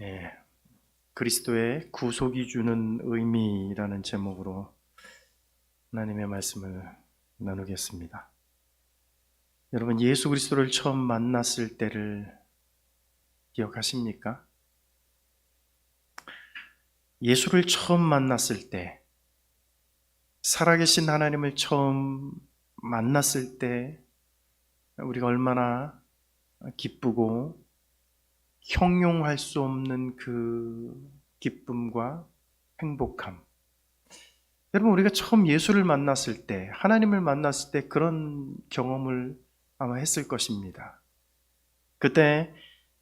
예, 그리스도의 구속이 주는 의미라는 제목으로 하나님의 말씀을 나누겠습니다. 여러분, 예수 그리스도를 처음 만났을 때를 기억하십니까? 예수를 처음 만났을 때, 살아계신 하나님을 처음 만났을 때 우리가 얼마나 기쁘고 형용할 수 없는 그 기쁨과 행복함. 여러분, 우리가 처음 예수를 만났을 때, 하나님을 만났을 때 그런 경험을 아마 했을 것입니다. 그때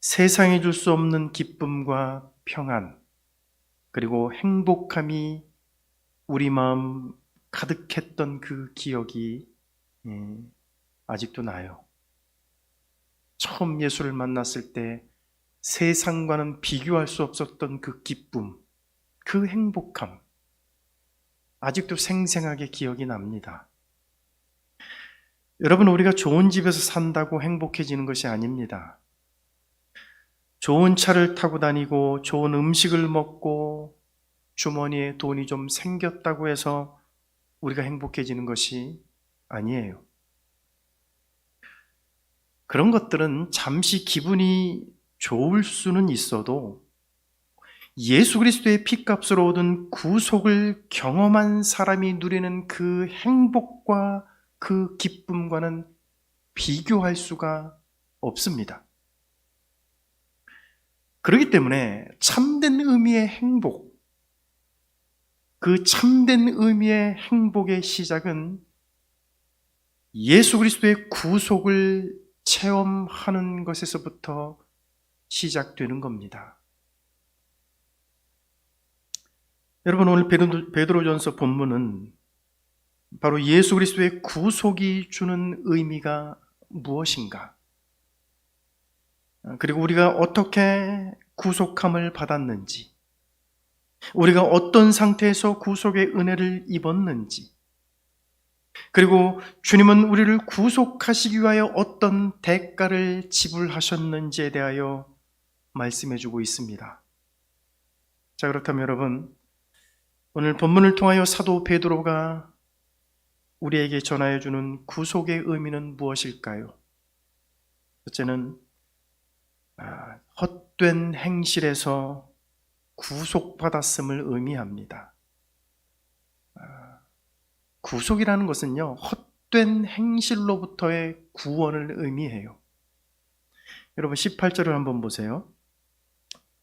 세상에 줄 수 없는 기쁨과 평안, 그리고 행복함이 우리 마음 가득했던 그 기억이 아직도 나요. 처음 예수를 만났을 때 세상과는 비교할 수 없었던 그 기쁨, 그 행복함, 아직도 생생하게 기억이 납니다. 여러분, 우리가 좋은 집에서 산다고 행복해지는 것이 아닙니다. 좋은 차를 타고 다니고 좋은 음식을 먹고 주머니에 돈이 좀 생겼다고 해서 우리가 행복해지는 것이 아니에요. 그런 것들은 잠시 기분이 좋을 수는 있어도 예수 그리스도의 피값으로 얻은 구속을 경험한 사람이 누리는 그 행복과 그 기쁨과는 비교할 수가 없습니다. 그렇기 때문에 참된 의미의 행복, 그 참된 의미의 행복의 시작은 예수 그리스도의 구속을 체험하는 것에서부터 시작되는 겁니다. 여러분, 오늘 베드로전서 본문은 바로 예수 그리스도의 구속이 주는 의미가 무엇인가, 그리고 우리가 어떻게 구속함을 받았는지, 우리가 어떤 상태에서 구속의 은혜를 입었는지, 그리고 주님은 우리를 구속하시기 위하여 어떤 대가를 지불하셨는지에 대하여 말씀해주고 있습니다. 자, 그렇다면 여러분, 오늘 본문을 통하여 사도 베드로가 우리에게 전하여주는 구속의 의미는 무엇일까요? 첫째는 헛된 행실에서 구속받았음을 의미합니다. 구속이라는 것은요, 헛된 행실로부터의 구원을 의미해요. 여러분, 18절을 한번 보세요.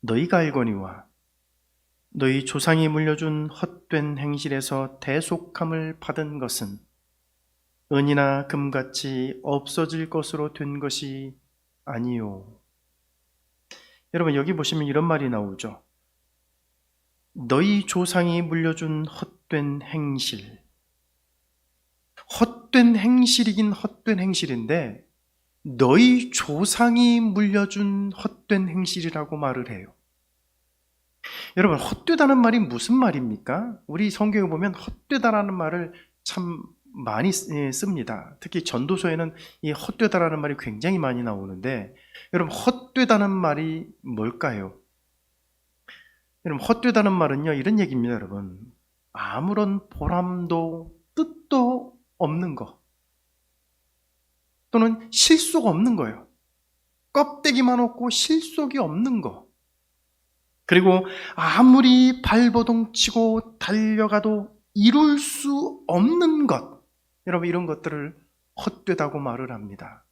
너희가 알거니와 너희 조상이 물려준 헛된 행실에서 대속함을 받은 것은 은이나 금같이 없어질 것으로 된 것이 아니요. 여러분, 여기 보시면 이런 말이 나오죠. 너희 조상이 물려준 헛된 행실. 헛된 행실이긴 헛된 행실인데 너희 조상이 물려준 헛된 행실이라고 말을 해요. 여러분, 헛되다는 말이 무슨 말입니까? 우리 성경에 보면 헛되다라는 말을 참 많이 씁니다. 특히 전도서에는 이 헛되다라는 말이 굉장히 많이 나오는데, 여러분, 헛되다는 말이 뭘까요? 여러분, 헛되다는 말은요, 이런 얘기입니다, 여러분. 아무런 보람도 뜻도 없는 거, 또는 실속 없는 거예요. 껍데기만 없고 실속이 없는 거. 그리고 아무리 발버둥 치고 달려가도 이룰 수 없는 것. 여러분, 이런 것들을 헛되다고 말을 합니다.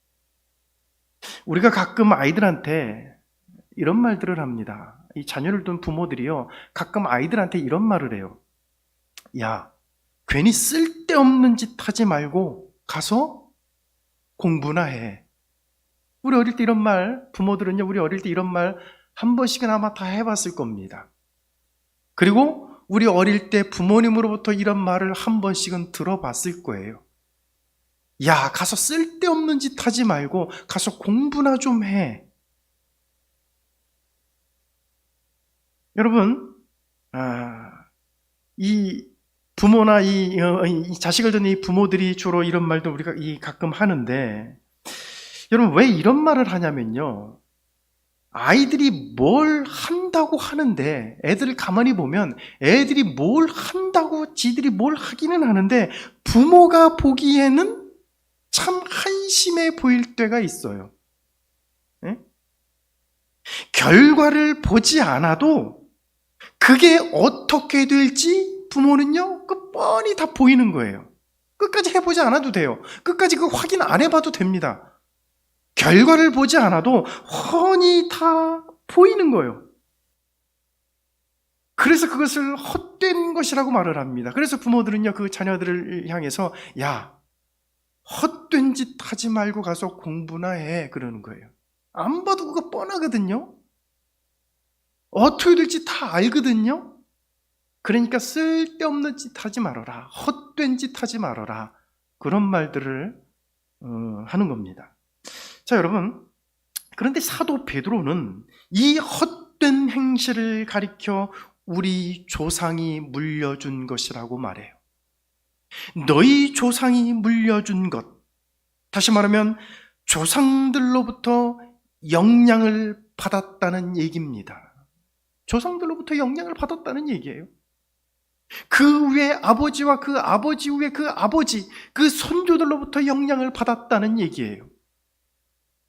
우리가 가끔 아이들한테 이런 말들을 합니다. 이 자녀를 둔 부모들이요, 가끔 아이들한테 이런 말을 해요. 야, 괜히 쓸데없는 짓 하지 말고 가서 공부나 해. 우리 어릴 때 이런 말, 부모들은요, 우리 어릴 때 이런 말 한 번씩은 아마 다 해봤을 겁니다. 그리고 우리 어릴 때 부모님으로부터 이런 말을 한 번씩은 들어봤을 거예요. 야, 가서 쓸데없는 짓 하지 말고 가서 공부나 좀 해. 여러분, 이 부모나 이 자식을 둔 이 부모들이 주로 이런 말도 우리가 가끔 하는데, 여러분, 왜 이런 말을 하냐면요, 아이들이 뭘 한다고 하는데, 애들을 가만히 보면 애들이 뭘 한다고 지들이 뭘 하기는 하는데 부모가 보기에는 참 한심해 보일 때가 있어요. 예? 결과를 보지 않아도 그게 어떻게 될지 부모는요, 그 뻔히 다 보이는 거예요. 끝까지 해보지 않아도 돼요. 끝까지 그 확인 안 해봐도 됩니다. 결과를 보지 않아도 훤히 다 보이는 거예요. 그래서 그것을 헛된 것이라고 말을 합니다. 그래서 부모들은요, 그 자녀들을 향해서 야, 헛된 짓 하지 말고 가서 공부나 해, 그러는 거예요. 안 봐도 그거 뻔하거든요. 어떻게 될지 다 알거든요. 그러니까 쓸데없는 짓 하지 말아라, 헛된 짓 하지 말아라, 그런 말들을 하는 겁니다. 자, 여러분, 그런데 사도 베드로는 이 헛된 행실을 가리켜 우리 조상이 물려준 것이라고 말해요. 너희 조상이 물려준 것, 다시 말하면 조상들로부터 영향을 받았다는 얘기입니다. 조상들로부터 영향을 받았다는 얘기예요. 그 위에 아버지와 그 아버지 위에 그 아버지, 그 선조들로부터 영향을 받았다는 얘기예요.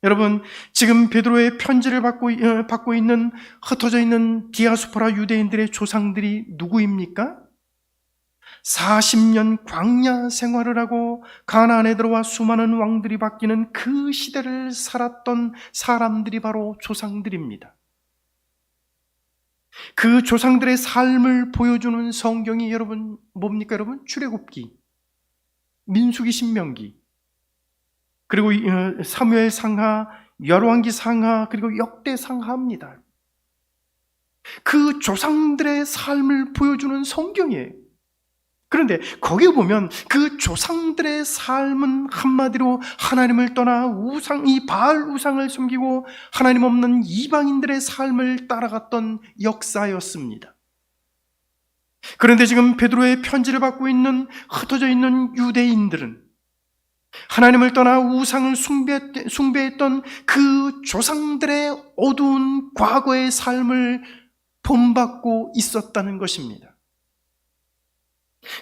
여러분, 지금 베드로의 편지를 받고 있는, 흩어져 있는 디아스포라 유대인들의 조상들이 누구입니까? 40년 광야 생활을 하고 가나안에 들어와 수많은 왕들이 바뀌는 그 시대를 살았던 사람들이 바로 조상들입니다. 그 조상들의 삶을 보여주는 성경이 여러분 뭡니까? 여러분, 출애굽기, 민수기, 신명기, 그리고 사무엘 상하, 열왕기 상하, 그리고 역대 상하입니다. 그 조상들의 삶을 보여주는 성경이에요. 그런데 거기에 보면 그 조상들의 삶은 한마디로 하나님을 떠나 이 바알 우상을 섬기고 하나님 없는 이방인들의 삶을 따라갔던 역사였습니다. 그런데 지금 베드로의 편지를 받고 있는 흩어져 있는 유대인들은 하나님을 떠나 우상을 숭배했던 그 조상들의 어두운 과거의 삶을 본받고 있었다는 것입니다.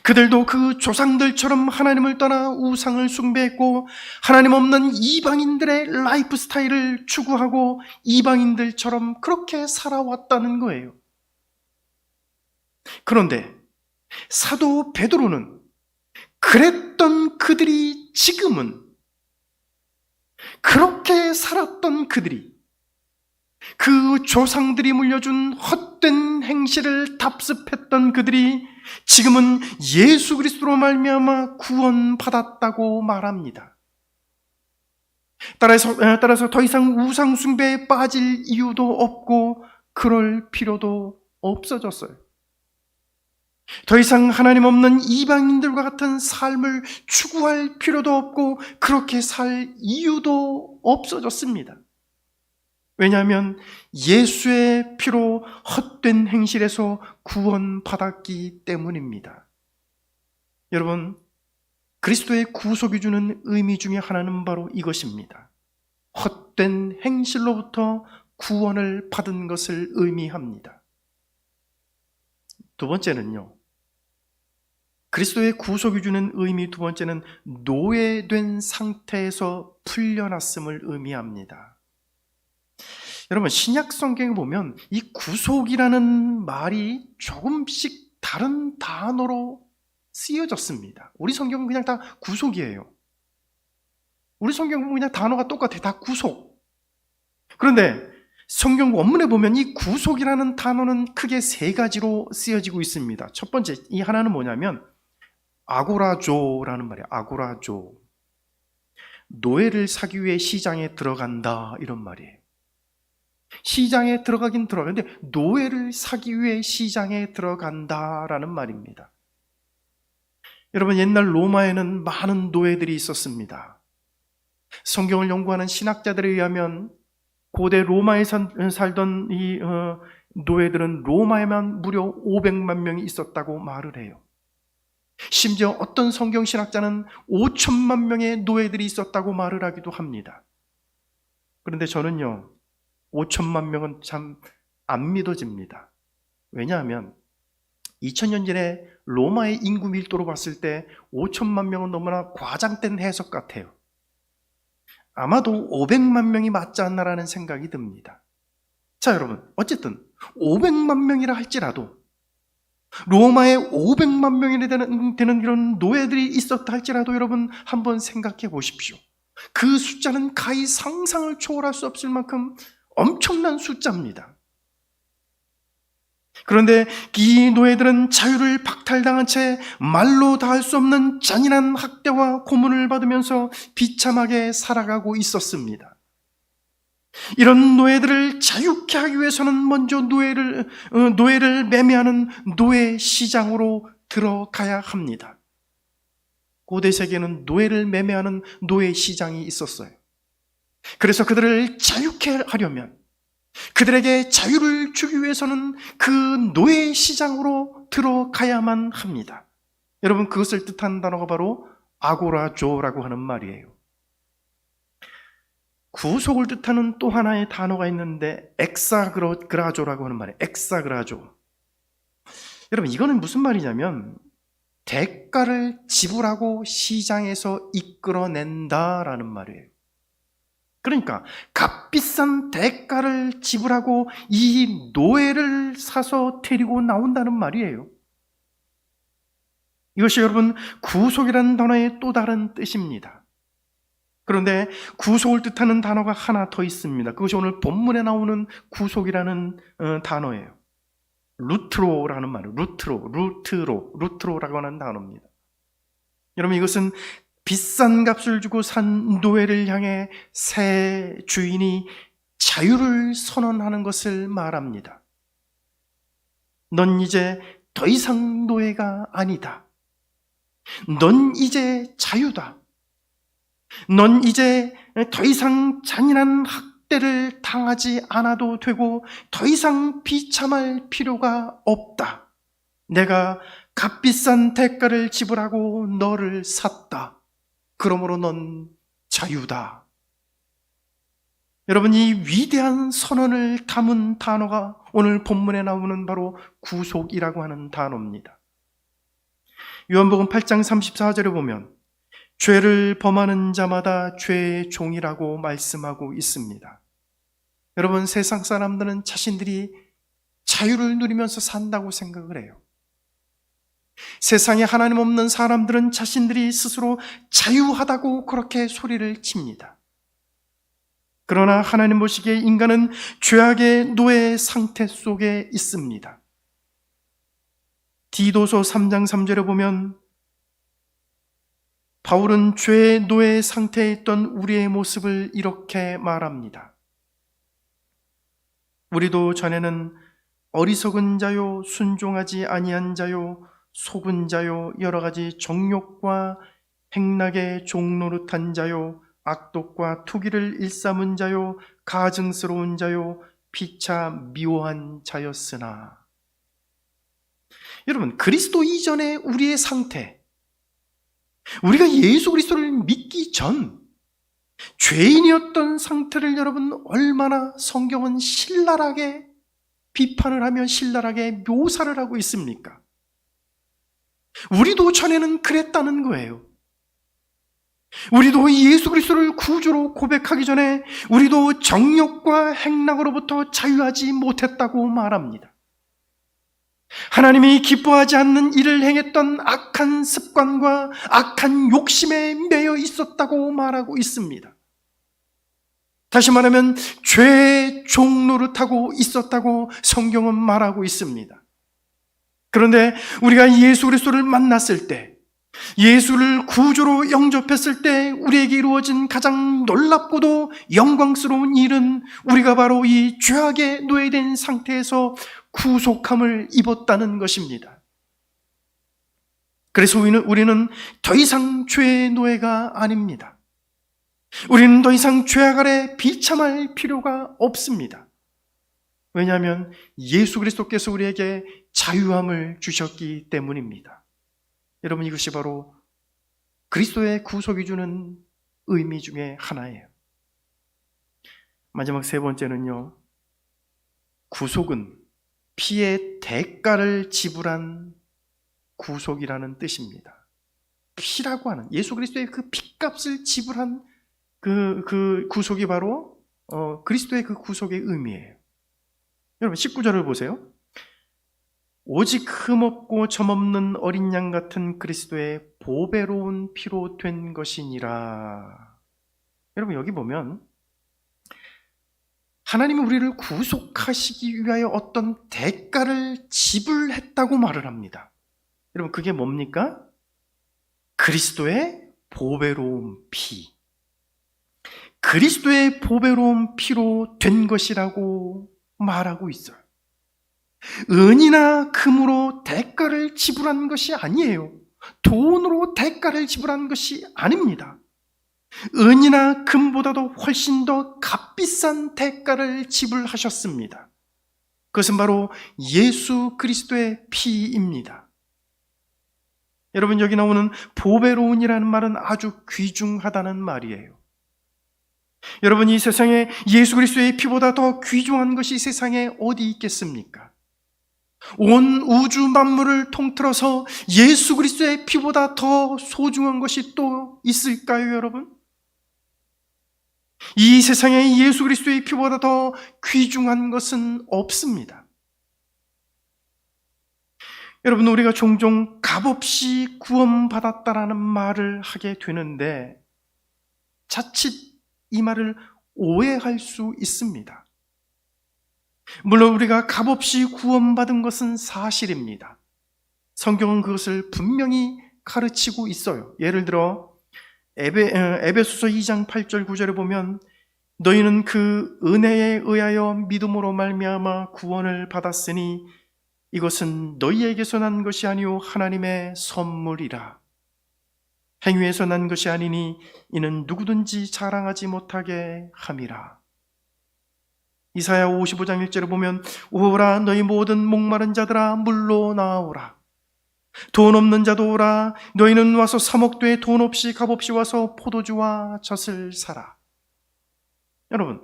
그들도 그 조상들처럼 하나님을 떠나 우상을 숭배했고 하나님 없는 이방인들의 라이프 스타일을 추구하고 이방인들처럼 그렇게 살아왔다는 거예요. 그런데 사도 베드로는 그랬던 그들이 지금은, 그렇게 살았던 그들이, 그 조상들이 물려준 헛된 행실을 답습했던 그들이 지금은 예수 그리스도로 말미암아 구원받았다고 말합니다. 따라서 더 이상 우상 숭배에 빠질 이유도 없고 그럴 필요도 없어졌어요. 더 이상 하나님 없는 이방인들과 같은 삶을 추구할 필요도 없고 그렇게 살 이유도 없어졌습니다. 왜냐하면 예수의 피로 헛된 행실에서 구원받았기 때문입니다. 여러분, 그리스도의 구속이 주는 의미 중에 하나는 바로 이것입니다. 헛된 행실로부터 구원을 받은 것을 의미합니다. 두 번째는요, 그리스도의 구속이 주는 의미 두 번째는 노예된 상태에서 풀려났음을 의미합니다. 여러분, 신약 성경에 보면 이 구속이라는 말이 조금씩 다른 단어로 쓰여졌습니다. 우리 성경은 그냥 다 구속이에요. 우리 성경은 그냥 단어가 똑같아요. 다 구속. 그런데 성경 원문에 보면 이 구속이라는 단어는 크게 세 가지로 쓰여지고 있습니다. 첫 번째, 이 하나는 뭐냐면 아고라조라는 말이에요. 아고라조. 노예를 사기 위해 시장에 들어간다, 이런 말이에요. 시장에 들어가긴 들어가는데 노예를 사기 위해 시장에 들어간다라는 말입니다. 여러분, 옛날 로마에는 많은 노예들이 있었습니다. 성경을 연구하는 신학자들에 의하면 고대 로마에 살던 이 노예들은 로마에만 무려 500만 명이 있었다고 말을 해요. 심지어 어떤 성경 신학자는 5천만 명의 노예들이 있었다고 말을 하기도 합니다. 그런데 저는요, 5천만 명은 참 안 믿어집니다. 왜냐하면 2000년 전에 로마의 인구 밀도로 봤을 때 5천만 명은 너무나 과장된 해석 같아요. 아마도 500만 명이 맞지 않나라는 생각이 듭니다. 자, 여러분, 어쨌든 500만 명이라 할지라도 로마에 500만 명이 되는 이런 노예들이 있었다 할지라도 여러분 한번 생각해 보십시오. 그 숫자는 가히 상상을 초월할 수 없을 만큼 엄청난 숫자입니다. 그런데 이 노예들은 자유를 박탈당한 채 말로 다 할 수 없는 잔인한 학대와 고문을 받으면서 비참하게 살아가고 있었습니다. 이런 노예들을 자유케 하기 위해서는 먼저 노예를 매매하는 노예 시장으로 들어가야 합니다. 고대 세계에는 노예를 매매하는 노예 시장이 있었어요. 그래서 그들을 자유케 하려면, 그들에게 자유를 주기 위해서는 그 노예 시장으로 들어가야만 합니다. 여러분, 그것을 뜻하는 단어가 바로 아고라조라고 하는 말이에요. 구속을 뜻하는 또 하나의 단어가 있는데 엑사그라조라고 하는 말이에요. 엑사그라조. 여러분, 이거는 무슨 말이냐면 대가를 지불하고 시장에서 이끌어낸다라는 말이에요. 그러니까 값비싼 대가를 지불하고 이 노예를 사서 데리고 나온다는 말이에요. 이것이 여러분 구속이라는 단어의 또 다른 뜻입니다. 그런데 구속을 뜻하는 단어가 하나 더 있습니다. 그것이 오늘 본문에 나오는 구속이라는 단어예요. 루트로라는 말이에요. 루트로라고 하는 단어입니다. 여러분, 이것은 비싼 값을 주고 산 노예를 향해 새 주인이 자유를 선언하는 것을 말합니다. 넌 이제 더 이상 노예가 아니다. 넌 이제 자유다. 넌 이제 더 이상 잔인한 학대를 당하지 않아도 되고 더 이상 비참할 필요가 없다. 내가 값비싼 대가를 지불하고 너를 샀다. 그러므로 넌 자유다. 여러분, 이 위대한 선언을 담은 단어가 오늘 본문에 나오는 바로 구속이라고 하는 단어입니다. 요한복음 8장 34절에 보면 죄를 범하는 자마다 죄의 종이라고 말씀하고 있습니다. 여러분, 세상 사람들은 자신들이 자유를 누리면서 산다고 생각을 해요. 세상에 하나님 없는 사람들은 자신들이 스스로 자유하다고 그렇게 소리를 칩니다. 그러나 하나님 보시기에 인간은 죄악의 노예 상태 속에 있습니다. 디도서 3장 3절에 보면 바울은 죄의 노예 상태에 있던 우리의 모습을 이렇게 말합니다. 우리도 전에는 어리석은 자요, 순종하지 아니한 자요, 속은 자요, 여러 가지 정욕과 행락의 종노릇한 자요, 악독과 투기를 일삼은 자요, 가증스러운 자요, 피차 미워한 자였으나. 여러분, 그리스도 이전의 우리의 상태, 우리가 예수 그리스도를 믿기 전 죄인이었던 상태를 여러분 얼마나 성경은 신랄하게 비판을 하며 신랄하게 묘사를 하고 있습니까? 우리도 전에는 그랬다는 거예요. 우리도 예수 그리스도를 구주로 고백하기 전에 우리도 정욕과 행락으로부터 자유하지 못했다고 말합니다. 하나님이 기뻐하지 않는 일을 행했던 악한 습관과 악한 욕심에 매여 있었다고 말하고 있습니다. 다시 말하면 죄의 종노릇하고 있었다고 성경은 말하고 있습니다. 그런데 우리가 예수 그리스도를 만났을 때, 예수를 구주로 영접했을 때 우리에게 이루어진 가장 놀랍고도 영광스러운 일은 우리가 바로 이 죄악에 노예된 상태에서 구속함을 입었다는 것입니다. 그래서 우리는 더 이상 죄의 노예가 아닙니다. 우리는 더 이상 죄악 아래 비참할 필요가 없습니다. 왜냐하면 예수 그리스도께서 우리에게 자유함을 주셨기 때문입니다. 여러분, 이것이 바로 그리스도의 구속이 주는 의미 중에 하나예요. 마지막 세 번째는요, 구속은 피의 대가를 지불한 구속이라는 뜻입니다. 피라고 하는 예수 그리스도의 그 피값을 지불한 그 구속이 바로 그리스도의 그 구속의 의미예요. 여러분 19절을 보세요. 오직 흠없고 점없는 어린 양 같은 그리스도의 보배로운 피로 된 것이니라. 여러분 여기 보면 하나님이 우리를 구속하시기 위하여 어떤 대가를 지불했다고 말을 합니다. 여러분 그게 뭡니까? 그리스도의 보배로운 피. 그리스도의 보배로운 피로 된 것이라고 말하고 있어요. 은이나 금으로 대가를 지불한 것이 아니에요. 돈으로 대가를 지불한 것이 아닙니다. 은이나 금보다도 훨씬 더 값비싼 대가를 지불하셨습니다. 그것은 바로 예수 그리스도의 피입니다. 여러분 여기 나오는 보배로운이라는 말은 아주 귀중하다는 말이에요. 여러분 이 세상에 예수 그리스도의 피보다 더 귀중한 것이 세상에 어디 있겠습니까? 온 우주 만물을 통틀어서 예수 그리스도의 피보다 더 소중한 것이 또 있을까요, 여러분? 이 세상에 예수 그리스도의 피보다 더 귀중한 것은 없습니다. 여러분 우리가 종종 값없이 구원받았다라는 말을 하게 되는데 자칫 이 말을 오해할 수 있습니다. 물론 우리가 값없이 구원받은 것은 사실입니다. 성경은 그것을 분명히 가르치고 있어요. 예를 들어 에베소서 2장 8절 9절에 보면 너희는 그 은혜에 의하여 믿음으로 말미암아 구원을 받았으니 이것은 너희에게서 난 것이 아니요 하나님의 선물이라. 행위에서 난 것이 아니니 이는 누구든지 자랑하지 못하게 함이라. 이사야 55장 1절에 보면 오라 너희 모든 목마른 자들아 물로 나오라. 돈 없는 자도 오라. 너희는 와서 사 먹되 돈 없이 값없이 와서 포도주와 젖을 사라. 여러분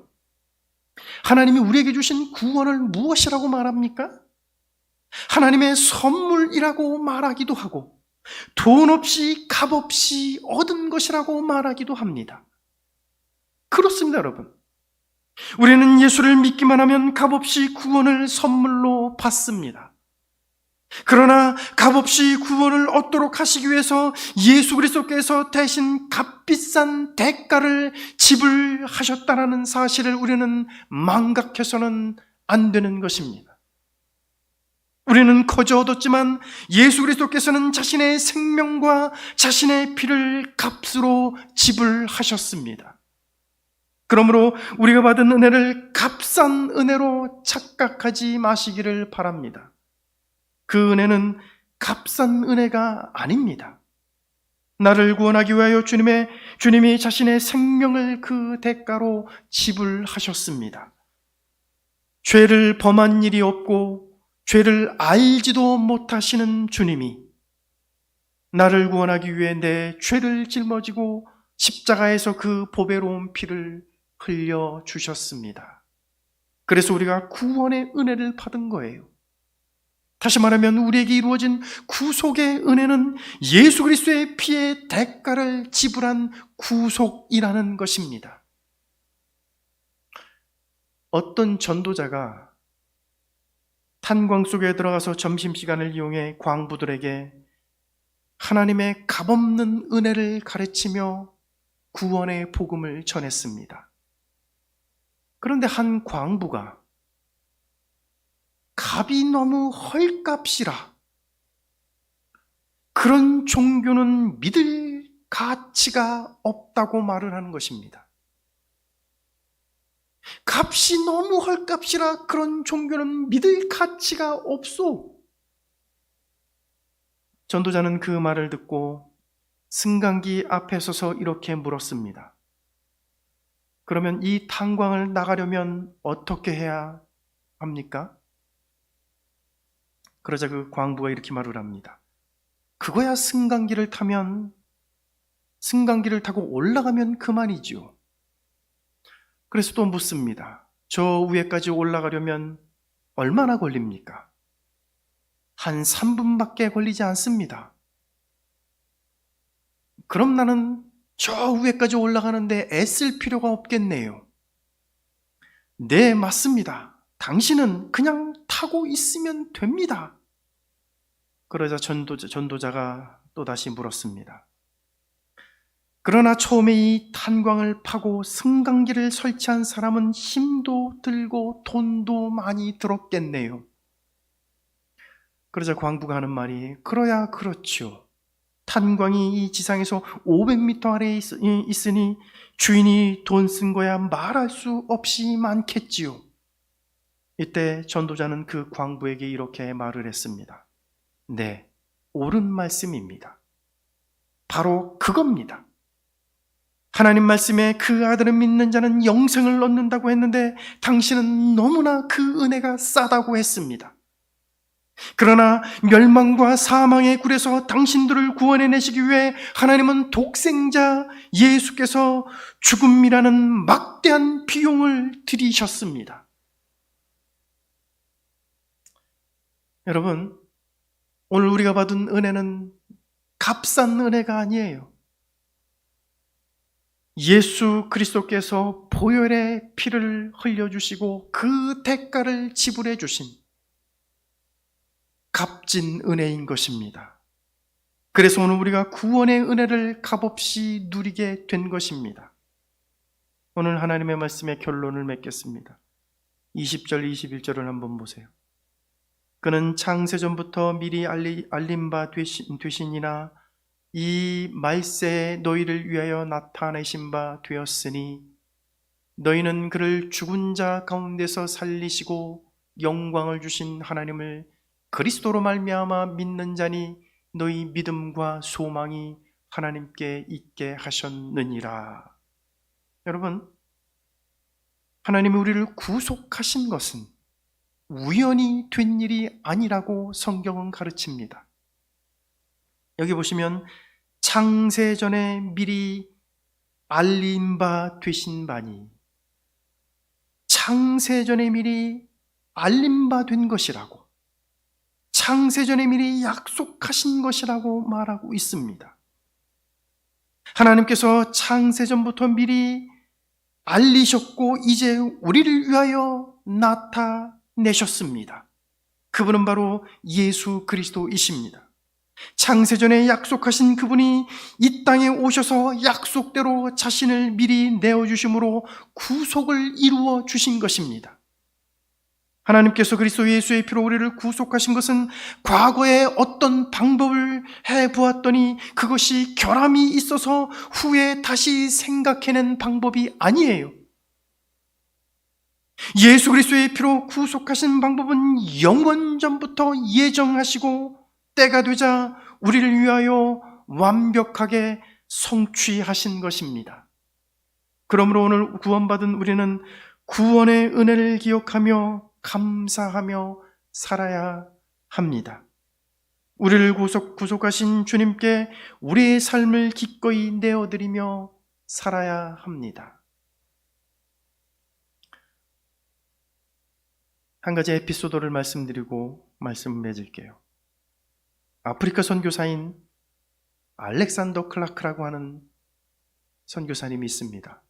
하나님이 우리에게 주신 구원을 무엇이라고 말합니까? 하나님의 선물이라고 말하기도 하고 돈 없이 값없이 얻은 것이라고 말하기도 합니다. 그렇습니다, 여러분. 우리는 예수를 믿기만 하면 값없이 구원을 선물로 받습니다. 그러나 값없이 구원을 얻도록 하시기 위해서 예수 그리스도께서 대신 값비싼 대가를 지불하셨다는 사실을 우리는 망각해서는 안 되는 것입니다. 우리는 거저 얻었지만 예수 그리스도께서는 자신의 생명과 자신의 피를 값으로 지불하셨습니다. 그러므로 우리가 받은 은혜를 값싼 은혜로 착각하지 마시기를 바랍니다. 그 은혜는 값싼 은혜가 아닙니다. 나를 구원하기 위하여 주님이 자신의 생명을 그 대가로 지불하셨습니다. 죄를 범한 일이 없고 죄를 알지도 못하시는 주님이 나를 구원하기 위해 내 죄를 짊어지고 십자가에서 그 보배로운 피를 흘려주셨습니다. 그래서 우리가 구원의 은혜를 받은 거예요. 다시 말하면 우리에게 이루어진 구속의 은혜는 예수 그리스도의 피의 대가를 지불한 구속이라는 것입니다. 어떤 전도자가 탄광 속에 들어가서 점심시간을 이용해 광부들에게 하나님의 값없는 은혜를 가르치며 구원의 복음을 전했습니다. 그런데 한 광부가 값이 너무 헐값이라 그런 종교는 믿을 가치가 없다고 말을 하는 것입니다. 값이 너무 헐값이라 그런 종교는 믿을 가치가 없소. 전도자는 그 말을 듣고 승강기 앞에 서서 이렇게 물었습니다. 그러면 이 탄광을 나가려면 어떻게 해야 합니까? 그러자 그 광부가 이렇게 말을 합니다. 그거야 승강기를 타고 올라가면 그만이지요. 그래서 또 묻습니다. 저 위에까지 올라가려면 얼마나 걸립니까? 한 3분밖에 걸리지 않습니다. 그럼 나는 저 위에까지 올라가는데 애쓸 필요가 없겠네요. 네, 맞습니다. 당신은 그냥 타고 있으면 됩니다. 그러자 전도자가 또다시 물었습니다. 그러나 처음에 이 탄광을 파고 승강기를 설치한 사람은 힘도 들고 돈도 많이 들었겠네요. 그러자 광부가 하는 말이, 그러야 그렇죠. 탄광이 이 지상에서 500m 아래에 있으니 주인이 돈 쓴 거야 말할 수 없이 많겠지요. 이때 전도자는 그 광부에게 이렇게 말을 했습니다. 네, 옳은 말씀입니다. 바로 그겁니다. 하나님 말씀에 그 아들을 믿는 자는 영생을 얻는다고 했는데 당신은 너무나 그 은혜가 싸다고 했습니다. 그러나 멸망과 사망의 굴에서 당신들을 구원해내시기 위해 하나님은 독생자 예수께서 죽음이라는 막대한 비용을 들이셨습니다. 여러분, 오늘 우리가 받은 은혜는 값싼 은혜가 아니에요. 예수 그리스도께서 보혈의 피를 흘려주시고 그 대가를 지불해 주신 값진 은혜인 것입니다. 그래서 오늘 우리가 구원의 은혜를 값없이 누리게 된 것입니다. 오늘 하나님의 말씀의 결론을 맺겠습니다. 20절, 21절을 한번 보세요. 그는 창세전부터 미리 알림 바 되시니나 이 말세에 너희를 위하여 나타내신 바 되었으니 너희는 그를 죽은 자 가운데서 살리시고 영광을 주신 하나님을 그리스도로 말미암아 믿는 자니 너희 믿음과 소망이 하나님께 있게 하셨느니라. 여러분, 하나님이 우리를 구속하신 것은 우연히 된 일이 아니라고 성경은 가르칩니다. 여기 보시면 창세전에 미리 알림 바 되신 바니, 창세전에 미리 알림 바 된 것이라고, 창세전에 미리 약속하신 것이라고 말하고 있습니다. 하나님께서 창세전부터 미리 알리셨고 이제 우리를 위하여 나타내셨습니다. 그분은 바로 예수 그리스도이십니다. 창세전에 약속하신 그분이 이 땅에 오셔서 약속대로 자신을 미리 내어주심으로 구속을 이루어 주신 것입니다. 하나님께서 그리스도 예수의 피로 우리를 구속하신 것은 과거에 어떤 방법을 해보았더니 그것이 결함이 있어서 후에 다시 생각해낸 방법이 아니에요. 예수 그리스도의 피로 구속하신 방법은 영원 전부터 예정하시고 때가 되자 우리를 위하여 완벽하게 성취하신 것입니다. 그러므로 오늘 구원받은 우리는 구원의 은혜를 기억하며 감사하며 살아야 합니다. 우리를 구속하신 주님께 우리의 삶을 기꺼이 내어드리며 살아야 합니다. 한 가지 에피소드를 말씀드리고 말씀을 맺을게요. 아프리카 선교사인 알렉산더 클라크라고 하는 선교사님이 있습니다.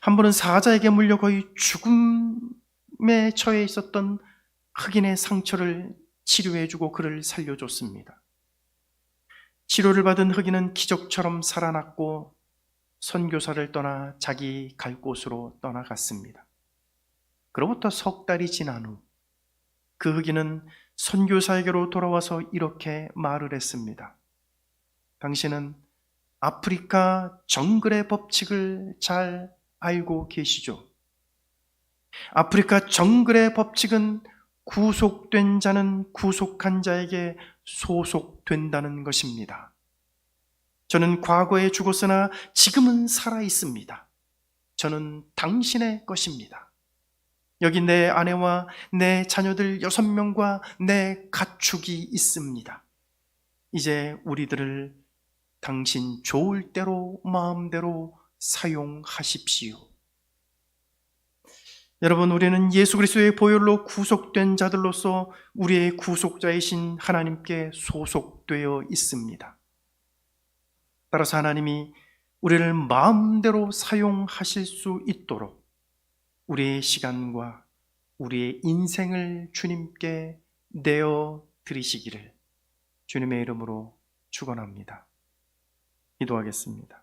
한 번은 사자에게 물려 거의 죽음에 처해 있었던 흑인의 상처를 치료해주고 그를 살려줬습니다. 치료를 받은 흑인은 기적처럼 살아났고 선교사를 떠나 자기 갈 곳으로 떠나갔습니다. 그로부터 석 달이 지난 후 그 흑인은 선교사에게로 돌아와서 이렇게 말을 했습니다. 당신은 아프리카 정글의 법칙을 잘 알고 계시죠? 아프리카 정글의 법칙은 구속된 자는 구속한 자에게 소속된다는 것입니다. 저는 과거에 죽었으나 지금은 살아 있습니다. 저는 당신의 것입니다. 여기 내 아내와 내 자녀들 6명과 내 가축이 있습니다. 이제 우리들을 당신 좋을 대로 마음대로 사용하십시오. 여러분, 우리는 예수 그리스도의 보혈로 구속된 자들로서 우리의 구속자이신 하나님께 소속되어 있습니다. 따라서 하나님이 우리를 마음대로 사용하실 수 있도록 우리의 시간과 우리의 인생을 주님께 내어 드리시기를 주님의 이름으로 축원합니다. 기도하겠습니다.